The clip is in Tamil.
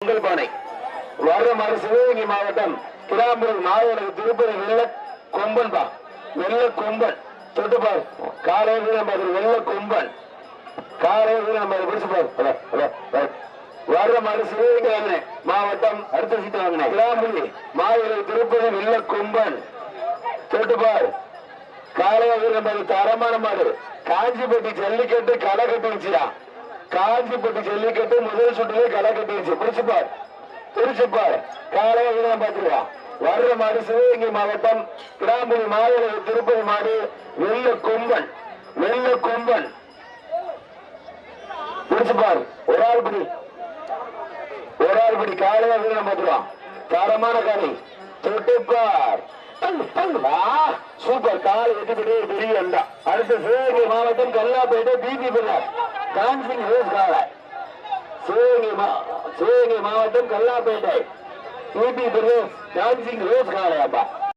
உங்கள் பானை வர்ற மாதிரி சிவகங்கை மாவட்டம் கிராம்பூர் மாவட்ட திருப்பதி வெள்ள கொம்பன் பா வெள்ள கொம்பன் தொட்டுப்பார் காலை வெள்ள கொம்பன் காலை நம்ம பிடிச்சுப்பார் வர்ற மாதிரி சிவகங்கை மாவட்டம் அடுத்த சீட்டு வாங்கினேன் கிராம்பூர் மாவட்ட திருப்பதி வெள்ள கொம்பன் தொட்டுப்பார் காலை தரமான மாடு காஞ்சிப்பட்டி ஜல்லிக்கட்டு களை கட்டிடுச்சியா காஞ்சிப்பட்டி ஜல்லிக்கட்டு முதல் சுற்றுல களை கட்டிடுச்சு பிடிச்சுப்பார் காலைய வீரம் பார்த்துருவான் வர்ற மாடு சிவகங்கை மாவட்டம் கிராம்பூர் மாவட்ட திருப்பதி மாடு வெள்ள கொம்பன் பிடிச்சுப்பார் ஒரு ஆள் படி காலைய வீரம் பார்த்துருவான் தரமான காலை தொட்டுப்பார் சூப்பர் கால் வெட்டிப்பட்டு ஒரு பெரிய அண்டா அடுத்து சிவகங்கை மாவட்டம் கல்லாப்பேட்டை பிபி பிள்ளார் டான்சிங் ரோஸ் காலை சிவகங்கை மாவட்டம் கல்லாப்பேட்டை பிபி பிள்ளை டான்சிங் ரோஸ் காலையாப்பா